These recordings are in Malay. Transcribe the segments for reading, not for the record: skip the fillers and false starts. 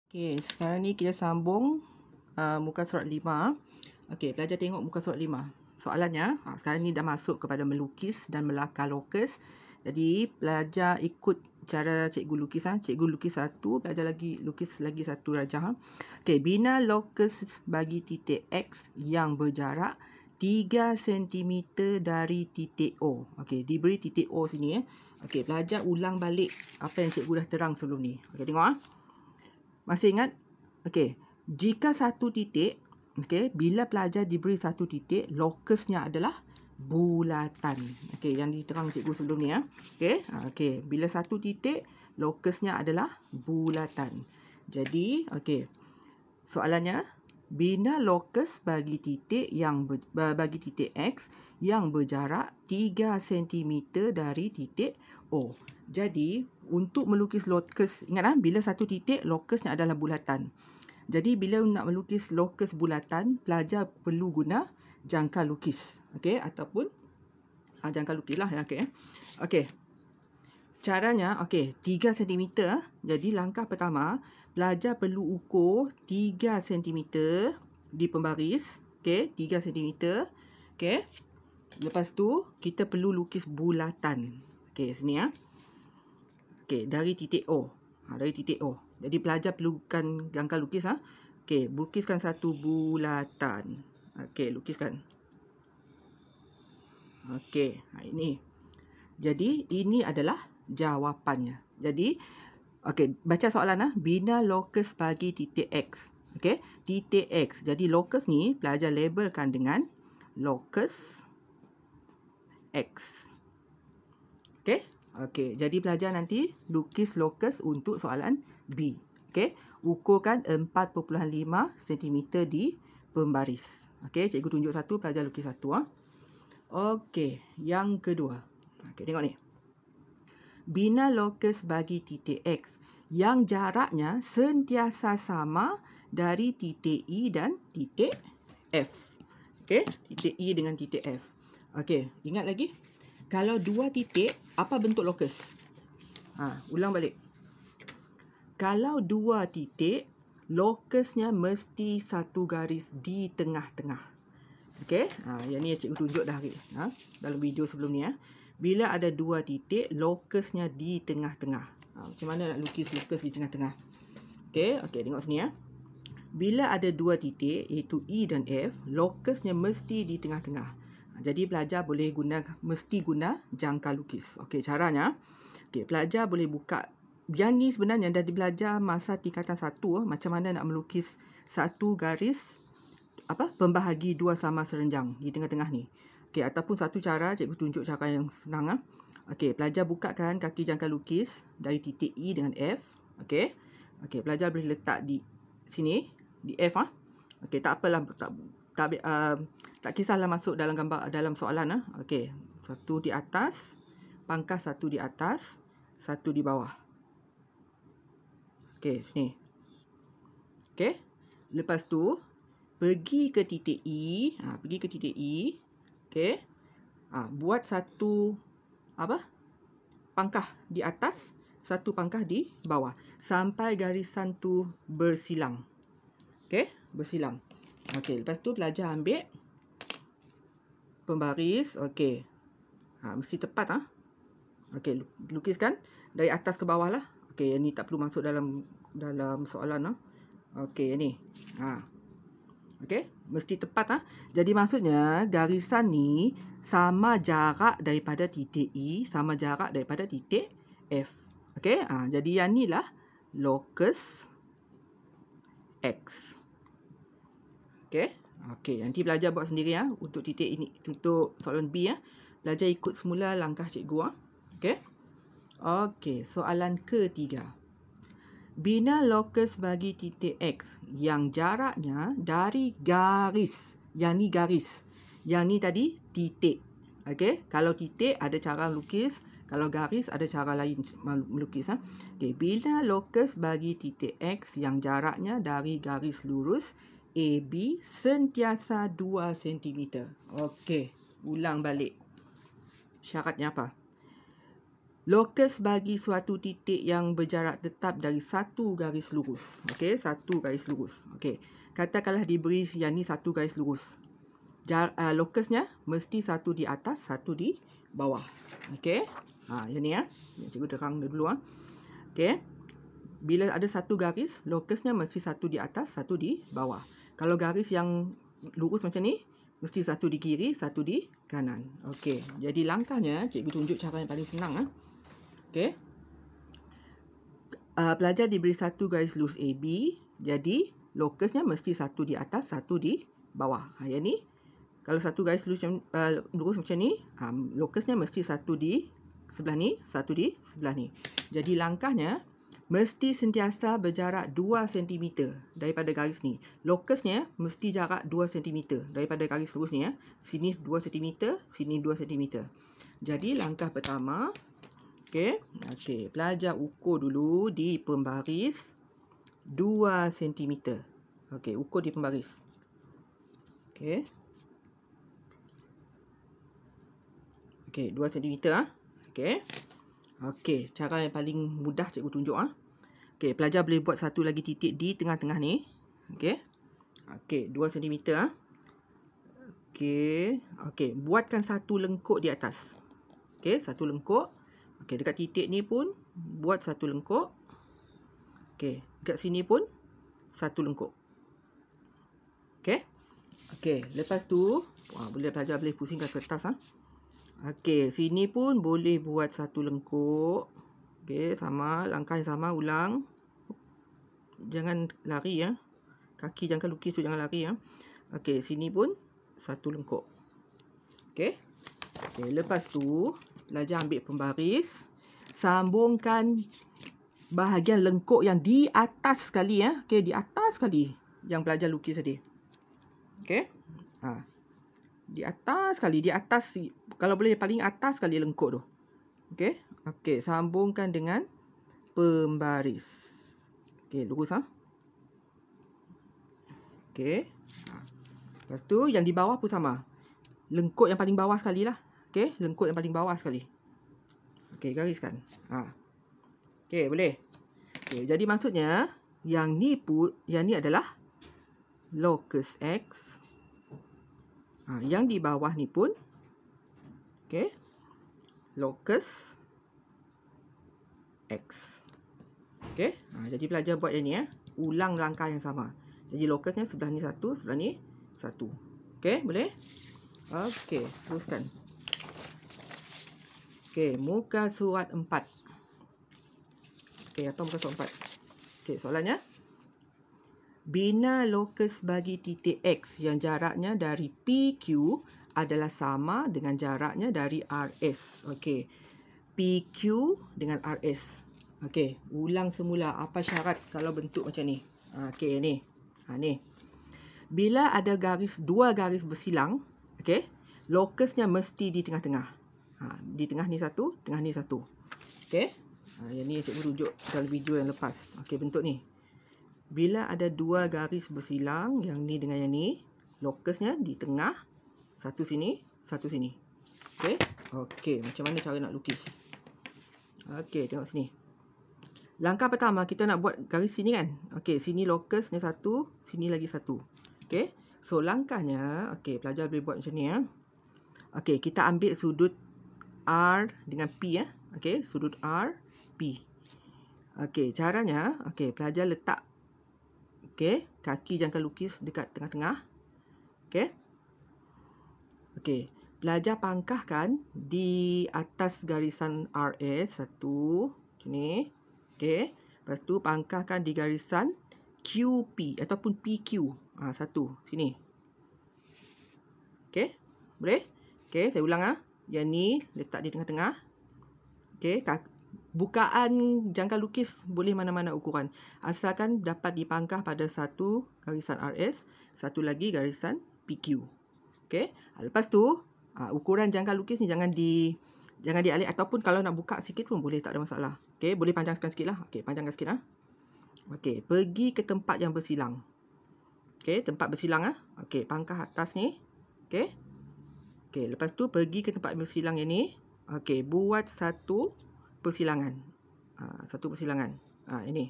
Okey, sekarang ni kita sambung muka surat 5. Okey, pelajar tengok muka surat 5. Soalannya, sekarang ni dah masuk kepada melukis dan melakar lokus. Jadi, pelajar ikut cara cikgu lukis. Cikgu lukis satu, pelajar lukis lagi satu rajah. Okey, bina lokus bagi titik X yang berjarak 3 cm dari titik O. Okey, diberi titik O sini. Okey, pelajar ulang balik apa yang cikgu dah terang sebelum ni. Okey, tengok. Masih ingat? Okey. Jika satu titik, okey, bila pelajar diberi satu titik, lokusnya adalah bulatan. Okey, yang diterang cikgu sebelum ni Okey. Okey, bila satu titik, lokusnya adalah bulatan. Jadi, okey. Soalannya, bina lokus bagi titik bagi titik X yang berjarak 3 cm dari titik O. Jadi, untuk melukis lokus, ingat bila satu titik, lokusnya adalah bulatan. Jadi, bila nak melukis lokus bulatan, pelajar perlu guna jangka lukis. Okey, ataupun jangka lukis lah. Okey. Okey. Caranya, okey, 3 cm. Jadi, langkah pertama, pelajar perlu ukur 3 cm di pembaris. Okey, 3 cm. Okey. Lepas tu, kita perlu lukis bulatan. Okey, sini Okey, dari titik O. Dari titik O. Jadi, pelajar perlukan jangka lukis. Okey, lukiskan satu bulatan. Okey, lukiskan. Okey, ini. Jadi, ini adalah jawapannya. Jadi, okey, baca soalan bina lokus bagi titik X. Okey, titik X. Jadi, lokus ni pelajar labelkan dengan lokus X. Okey. Okey, jadi pelajar nanti lukis lokus untuk soalan B. Okey, ukurkan 4.5 cm di pembaris. Okey, cikgu tunjuk satu, pelajar lukis satu. Okey, yang kedua. Okey, tengok ni. Bina lokus bagi titik X yang jaraknya sentiasa sama dari titik E dan titik F. Okey, titik E dengan titik F. Okey, ingat lagi? Kalau dua titik, apa bentuk lokus? Ulang balik. Kalau dua titik, lokusnya mesti satu garis di tengah-tengah. Okey, yang ni cikgu tunjuk dah dalam video sebelum ni. Bila ada dua titik, lokusnya di tengah-tengah. Macam mana nak lukis lokus di tengah-tengah? Okey, tengok sini Bila ada dua titik, iaitu E dan F, lokusnya mesti di tengah-tengah. Jadi, pelajar boleh mesti guna jangka lukis. Okey, caranya. Okey, pelajar boleh buka. Yang ni sebenarnya dah dibelajar masa tingkatan 1. Macam mana nak melukis satu garis pembahagi dua sama serenjang di tengah-tengah ni. Okey, ataupun satu cara, cikgu tunjuk cara yang senang. Okey, pelajar bukakan kaki jangka lukis dari titik E dengan F. Okey. Okey, pelajar boleh letak di sini, di F. Okey, tak apalah, tak kisahlah masuk dalam gambar dalam soalan. Okey, satu di atas, pangkas satu di atas, satu di bawah. Okey, sini. Okey. Lepas tu pergi ke titik E, pergi ke titik E. Okey. Buat satu pangkah di atas, satu pangkah di bawah sampai garisan tu bersilang. Okey, bersilang. Okey, lepas tu pelajar ambil pembaris. Okey. Mesti tepat Okey, lukiskan dari atas ke bawah lah. Okey, yang ni tak perlu masuk dalam soalan Okey, yang ni. Okey, mesti tepat Jadi maksudnya garisan ni sama jarak daripada titik E, sama jarak daripada titik F. Okey, jadi yang ni lah lokus X. Okey. Okey, nanti pelajar buat sendiri untuk titik ini, untuk soalan B Pelajar ikut semula langkah cikgu Okey. Okey, soalan ketiga. Bina lokus bagi titik X yang jaraknya dari garis. Yang ni garis. Yang ni tadi titik. Okey, kalau titik ada cara lukis, kalau garis ada cara lain melukis Okey, bina lokus bagi titik X yang jaraknya dari garis lurus AB sentiasa 2 cm. Okey, ulang balik. Syaratnya apa? Lokus bagi suatu titik yang berjarak tetap dari satu garis lurus. Okey, satu garis lurus. Okey. Katakanlah diberi yang ni satu garis lurus. Lokusnya mesti satu di atas, satu di bawah. Okey. Yang ni cikgu terang dulu Okey. Bila ada satu garis, lokusnya mesti satu di atas, satu di bawah. Kalau garis yang lurus macam ni, mesti satu di kiri, satu di kanan. Okey. Jadi langkahnya cikgu tunjuk cara yang paling senang Okey. Pelajar diberi satu garis lurus AB. Jadi, lokusnya mesti satu di atas, satu di bawah. Yang ni, kalau satu garis lurus macam ni, lokusnya mesti satu di sebelah ni, satu di sebelah ni. Jadi, langkahnya mesti sentiasa berjarak 2 cm daripada garis ni. Lokusnya mesti jarak 2 cm daripada garis lurus ni Sini 2 cm, sini 2 cm. Jadi, langkah pertama, Okey, pelajar ukur dulu di pembaris 2 cm. Okey, ukur di pembaris. Okey. Okey, 2 cm Okey. Okey, cara yang paling mudah cikgu tunjuk Okey, pelajar boleh buat satu lagi titik di tengah-tengah ni. Okey. Okey, 2 cm Okey. Okey, buatkan satu lengkuk di atas. Okey, satu lengkuk. Okey, dekat titik ni pun buat satu lengkuk. Okey, dekat sini pun satu lengkuk. Okey. Okey, lepas tu, pelajar boleh pusingkan kertas Okey, sini pun boleh buat satu lengkuk. Okey, sama, langkah yang sama, ulang. Jangan lari Kaki jangan lukis tu, jangan lari Okey, sini pun satu lengkuk. Okey. Okey, lepas tu pelajar ambil pembaris, sambungkan bahagian lengkuk yang di atas sekali Okey, di atas sekali yang pelajar lukis tadi. Okey. Di atas sekali, di atas, kalau boleh paling atas sekali lengkuk tu. Okey. Okey, sambungkan dengan pembaris. Okey, lurus Okey. Lepas tu yang di bawah pun sama. Lengkuk yang paling bawah sekali lah. Okey, lengkuk yang paling bawah sekali. Okey, gariskan. Okey, boleh. Okey, jadi maksudnya yang ni adalah lokus X. Yang di bawah ni pun okey, lokus X. Okey, jadi pelajar buat yang ni ulang langkah yang sama. Jadi lokusnya sebelah ni satu, sebelah ni satu. Okey, boleh? Okey, teruskan. Okey, muka surat 4. Okey, atau muka surat 4. Okey, soalannya. Bina lokus bagi titik X yang jaraknya dari PQ adalah sama dengan jaraknya dari RS. Okey, PQ dengan RS. Okey, ulang semula apa syarat kalau bentuk macam ni. Okey, ni. Ni. Bila ada dua garis bersilang, okey, lokusnya mesti di tengah-tengah. Di tengah ni satu, tengah ni satu. Okey. Yang ni cikgu rujuk dalam video yang lepas. Okey, bentuk ni. Bila ada dua garis bersilang, yang ni dengan yang ni, lokusnya di tengah, satu sini, satu sini. Okey. Okey, macam mana cara nak lukis? Okey, tengok sini. Langkah pertama, kita nak buat garis sini kan? Okey, sini lokusnya satu, sini lagi satu. Okey. So, langkahnya, okey, pelajar boleh buat macam ni Okey, kita ambil sudut R dengan P Okey, sudut R, P. Okey, caranya, okey, pelajar letak kaki jangka lukis dekat tengah-tengah. Okey. Okey, pelajar pangkahkan di atas garisan RS satu, macam ni. Okey. Lepas tu pangkahkan di garisan QP ataupun PQ. Satu, sini. Okey, boleh? Okey, saya ulang Yang ni letak di tengah-tengah. Okey, bukaan jangka lukis boleh mana-mana ukuran. Asalkan dapat dipangkah pada satu garisan RS, satu lagi garisan PQ. Okey. Lepas tu, ukuran jangka lukis ni jangan dialih, ataupun kalau nak buka sikit pun boleh, tak ada masalah. Okey, boleh panjangkan sikit lah. Okey, panjangkan sikit Okey, pergi ke tempat yang bersilang. Okey, tempat bersilang Okey, pangkah atas ni. Okey. Okey, lepas tu pergi ke tempat bersilang yang ni. Okey, buat satu persilangan. Satu persilangan. Ini.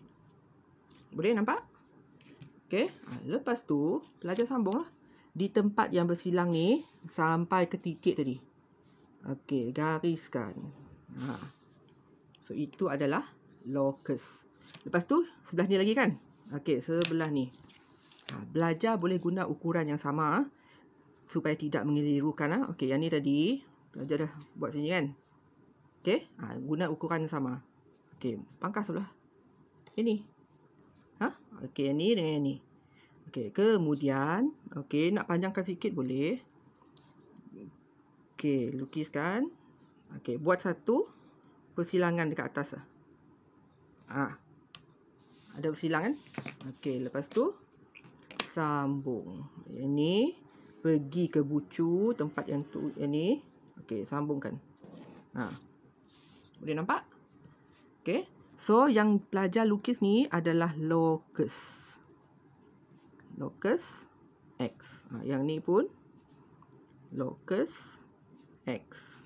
Boleh nampak? Okey. Lepas tu, pelajar sambunglah. Di tempat yang bersilang ni, sampai ke titik tadi. Okey, gariskan. So, itu adalah locus. Lepas tu, sebelah ni lagi kan? Okey, sebelah ni. Belajar boleh guna ukuran yang sama supaya tidak mengelirukan. Okey, yang ni tadi belajar dah buat sini kan? Okey, guna ukuran yang sama. Okey, pangkas sebelah ini. Okey, yang ni dengan yang ni. Okey, kemudian okey, nak panjangkan sikit boleh. Okey, lukiskan. Okey, buat satu persilangan dekat atas. Ada persilangan. Okey, lepas tu sambung. Yang ni pergi ke bucu tempat yang tu, yang ni. Okey, sambungkan. Boleh nampak? Okey. So yang pelajar lukis ni adalah locus. Locus X. Yang ni pun locus X.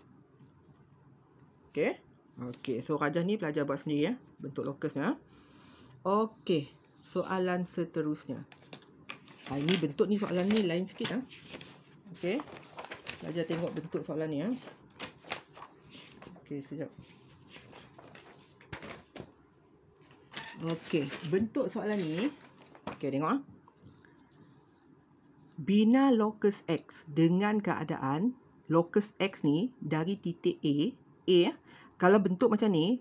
Okey. Okey, so rajah ni pelajar buat sendiri ya, bentuk locusnya. Okey, soalan seterusnya. Ini bentuk ni, soalan ni lain sikit. Okey. Pelajar tengok bentuk soalan ni. Okey, sekejap. Okey, bentuk soalan ni. Okey, tengok. Bina locus X dengan keadaan locus X ni dari titik A. Kalau bentuk macam ni,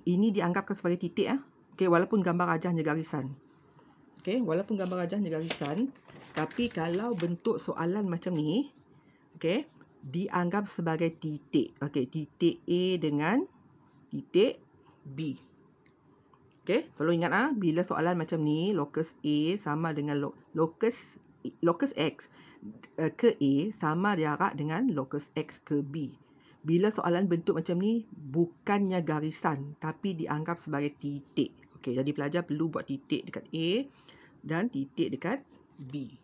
ini dianggapkan sebagai titik. Okey, walaupun gambar rajahnya garisan. Okey, walaupun gambar rajahnya garisan, tapi kalau bentuk soalan macam ni, okey, dianggap sebagai titik. Okey, titik A dengan titik B. Okey, tolong ingat bila soalan macam ni, locus A sama dengan locus X ke A sama jarak dengan locus X ke B. Bila soalan bentuk macam ni, bukannya garisan, tapi dianggap sebagai titik. Okey, jadi pelajar perlu buat titik dekat A dan titik dekat B.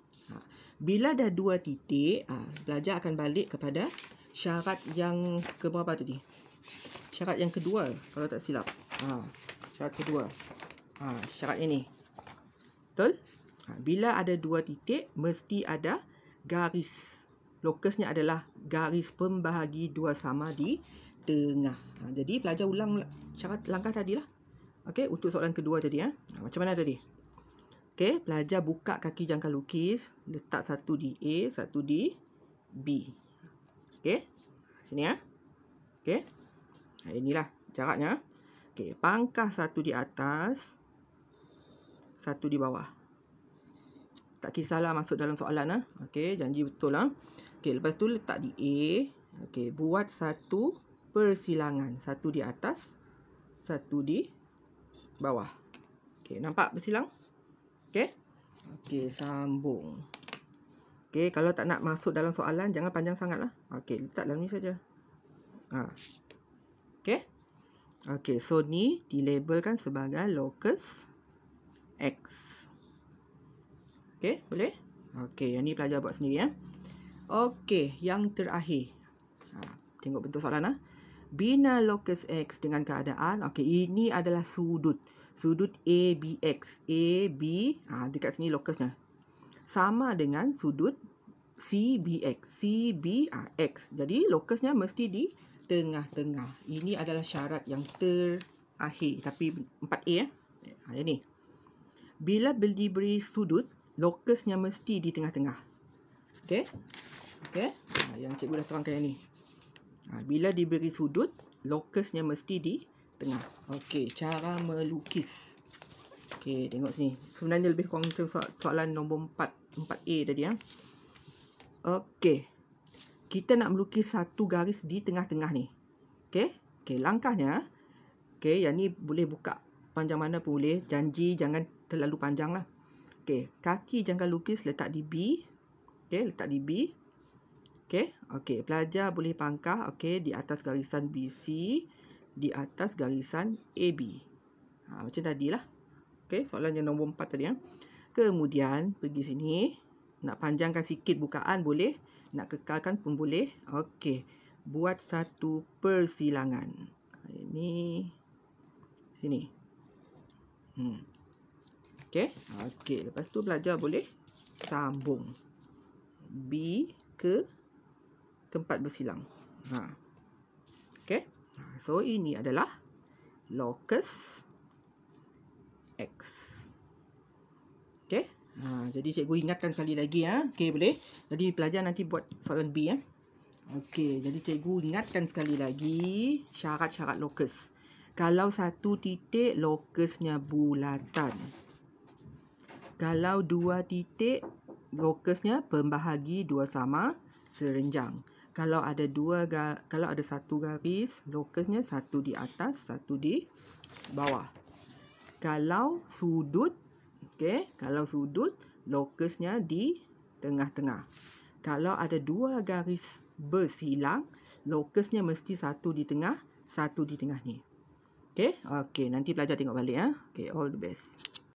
Bila dah dua titik, pelajar akan balik kepada syarat yang keberapa tadi? Syarat yang kedua, kalau tak silap. Syarat kedua. Syarat ini. Betul? Bila ada dua titik, mesti ada garis. Locusnya adalah garis pembahagi dua sama di tengah. Jadi pelajar ulang syarat langkah tadi lah. Okey, untuk soalan kedua tadi. Macam mana tadi? Okey, pelajar buka kaki jangka lukis, letak satu di A, satu di B. Okey, sini Okey, inilah jaraknya. Okey, pangkas satu di atas, satu di bawah. Tak kisahlah masuk dalam soalan. Okey, janji betul Okey, lepas tu letak di A. Okey, buat satu persilangan. Satu di atas, satu di bawah. Okey, nampak bersilang? Okey. Okey, sambung. Okey, kalau tak nak masuk dalam soalan, jangan panjang sangatlah. Okey, letak dalam ni saja. Okey. Okey, so ni dilabelkan sebagai locus X. Okey, boleh? Okey, yang ni pelajar buat sendiri Okey, yang terakhir. Tengok bentuk soalan Bina locus X dengan keadaan. Okey, ini adalah sudut. Sudut ABX. AB, dekat sini locusnya. Sama dengan sudut CBX. CBX. Jadi locusnya mesti di tengah-tengah. Ini adalah syarat yang terakhir. Tapi 4A yang ni. Bila diberi sudut, locusnya mesti di tengah-tengah. Okey. Okey. Yang cikgu dah terangkan yang ni. Bila diberi sudut, locusnya mesti di tengah. Okey, cara melukis. Okey, tengok sini. Sebenarnya lebih kurang macam soalan nombor 4A tadi Okey. Kita nak melukis satu garis di tengah-tengah ni. Okey. Okey, langkahnya. Okey, yang ni boleh buka panjang mana pun boleh. Janji jangan terlalu panjang lah. Okey, kaki jangka lukis letak di B. Okey, letak di B. Okey. Okey, pelajar boleh pangkah di atas garisan BC, di atas garisan AB. Macam tadilah. Okey, soalan yang nombor 4 tadi Kemudian pergi sini, nak panjangkan sikit bukaan boleh, nak kekalkan pun boleh. Okey, buat satu persilangan. Ini sini. Okey. Okey, lepas tu pelajar boleh sambung B ke tempat bersilang. Okey. So ini adalah locus X. Okey. Jadi cikgu ingatkan sekali lagi Okey, boleh. Jadi pelajar nanti buat soalan B Okey, jadi cikgu ingatkan sekali lagi syarat-syarat locus. Kalau satu titik locusnya bulatan. Kalau dua titik locusnya pembahagi dua sama serenjang. Kalau ada satu garis, locusnya satu di atas, satu di bawah. Kalau sudut, kalau sudut locusnya di tengah-tengah. Kalau ada dua garis bersilang, locusnya mesti satu di tengah ni. Okey, nanti pelajar tengok balik Okey, all the best.